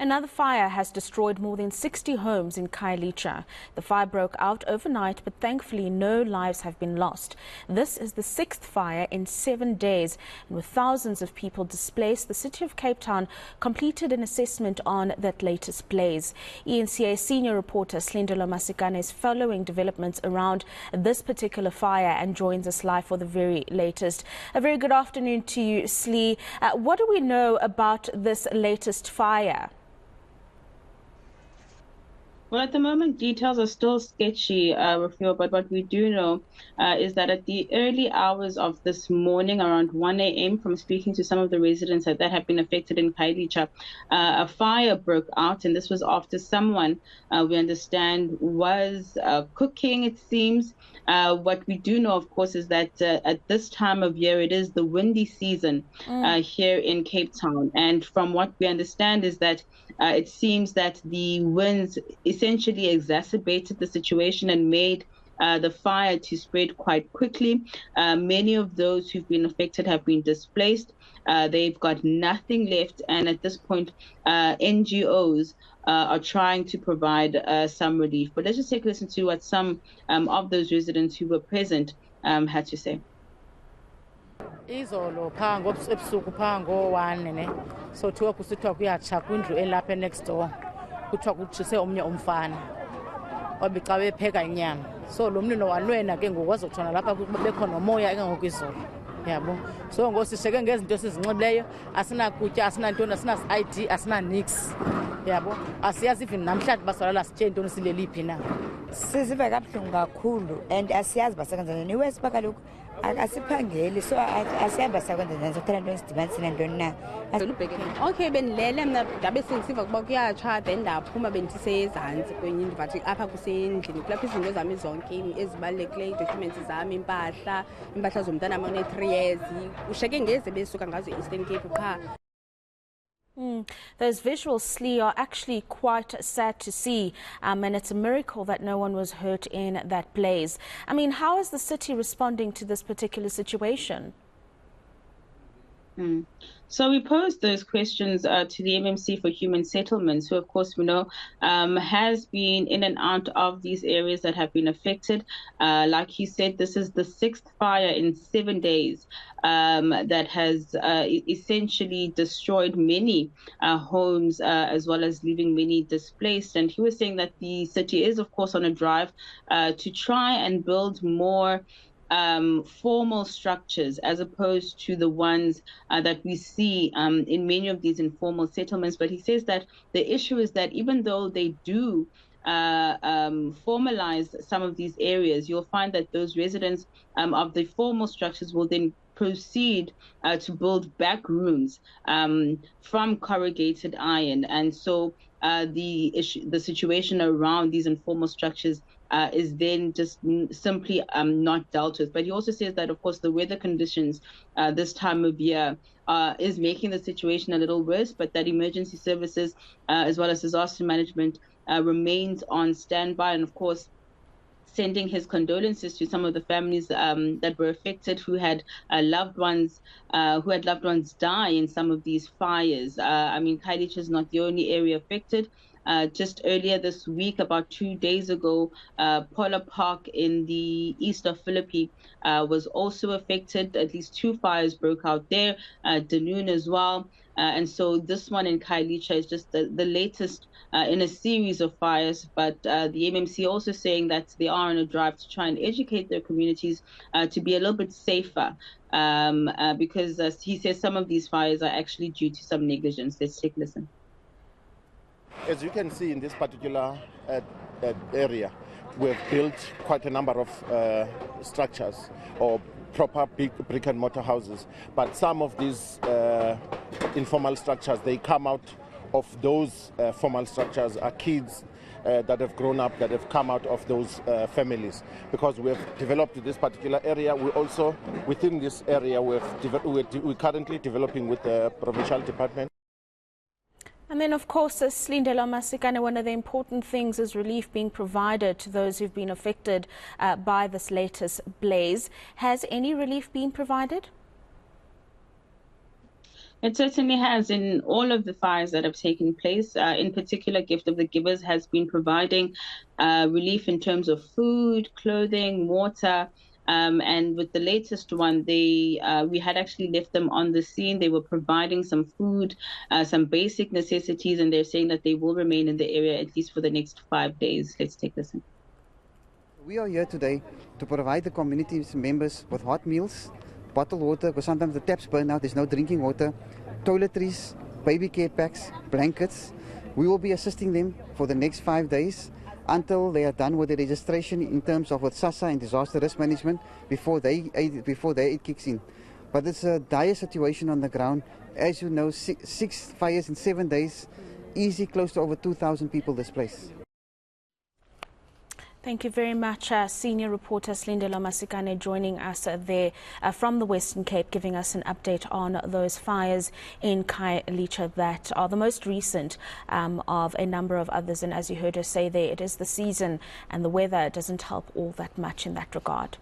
Another fire has destroyed more than 60 homes in Khayelitsha. The fire broke out overnight, but thankfully no lives have been lost. This is the 6th fire in 7 days, and with thousands of people displaced, the city of Cape Town completed an assessment on that latest blaze. eNCA senior reporter Silindelo Masikne is following developments around this particular fire and joins us live for the very latest. A very good afternoon to you, Slee. What do we know about this latest fire? Well, at the moment, details are still sketchy, Rafael, but what we do know is that at the early hours of this morning, around 1 a.m., from speaking to some of the residents that have been affected in Khayelitsha, a fire broke out, and this was after someone, we understand, was cooking, it seems. What we do know, of course, is that at this time of year, it is the windy season here in Cape Town. And from what we understand is that it seems that the winds essentially exacerbated the situation and made the fire to spread quite quickly. Many of those who've been affected have been displaced. They've got nothing left. And at this point, NGOs are trying to provide some relief. But let's just take a listen to what some of those residents who were present had to say. Izolo phango ebusuku phango 1 ne so thiwa kusithiwa kuyatsha kwindlu elapha next door kuthiwa kutshise omnye umfana obicawe epheka inyama so lo mlilo walwena ke ngoku wazothona lapha kubekho nomoya engangoku izolo yabo so ngosisheke ngezinto esizinxibileyo asinakutya asinantoni asina-ID asina-nix yabo asiyazi even namhlanje basalala sitye ntoni sileliphi na siziva kabuhlungu kakhulu and asiyazi basekwenzani iwesi uba kaloku asiphangeli so asiyazi sakwenza sokuthatha ntoni sidibanise nantoni na okay bendilele mna ndabe sengisiva ukuba kuyatsha then ndaphuma bendisezantsi kwenye indlu bathi apha kusendlini kulapho izinto zami zonke ezibalulekileyo ii-documents zami impahla zomntanam one-3 years ushiyeke ngeze besuka ngazo e-Eastern Cape qha. Those visuals, Slee, are actually quite sad to see, and it's a miracle that no one was hurt in that blaze. I mean, how is the city responding to this particular situation? So we posed those questions to the MMC for Human Settlements, who, of course, we know has been in and out of these areas that have been affected. Like you said, this is the 6th fire in 7 days that has essentially destroyed many homes as well as leaving many displaced. And he was saying that the city is, of course, on a drive to try and build more formal structures as opposed to the ones that we see in many of these informal settlements. But he says that the issue is that even though they do formalize some of these areas, you'll find that those residents of the formal structures will then proceed to build back rooms from corrugated iron. And so the situation around these informal structures is then just simply not dealt with. But he also says that, of course, the weather conditions this time of year is making the situation a little worse, but that emergency services as well as disaster management remains on standby. And, of course, sending his condolences to some of the families that were affected who had loved ones die in some of these fires. I mean, Khayelitsha is not the only area affected. Just earlier this week, about 2 days ago, Polar Park in the east of Philippi was also affected. At least 2 fires broke out there, Dunoon as well. And so this one in Khayelitsha is just the latest in a series of fires. But the MMC also saying that they are on a drive to try and educate their communities to be a little bit safer because he says some of these fires are actually due to some negligence. Let's take a listen. As you can see in this particular area, we've built quite a number of structures or proper big brick and mortar houses. But some of these informal structures, they come out of those formal structures are kids that have grown up, that have come out of those families. Because we have developed this particular area, we also, within this area, we're currently developing with the provincial department. And then, of course, as Silindelo Masikne, one of the important things is relief being provided to those who've been affected by this latest blaze. Has any relief been provided? It certainly has. In all of the fires that have taken place, in particular, Gift of the Givers has been providing relief in terms of food, clothing, water. And with the latest one, we had actually left them on the scene. They were providing some food, some basic necessities, and they're saying that they will remain in the area at least for the next 5 days. Let's take this in. We are here today to provide the community members with hot meals, bottled water, because sometimes the taps burn out, there's no drinking water, toiletries, baby care packs, blankets. We will be assisting them for the next 5 days until they are done with the registration in terms of with SASSA and disaster risk management before it kicks in. But it's a dire situation on the ground. As you know, six fires in 7 days, easy close to over 2,000 people displaced. Thank you very much, senior reporter Silindelo Masikne joining us there from the Western Cape, giving us an update on those fires in Khayelitsha that are the most recent of a number of others. And as you heard her say there, it is the season and the weather doesn't help all that much in that regard.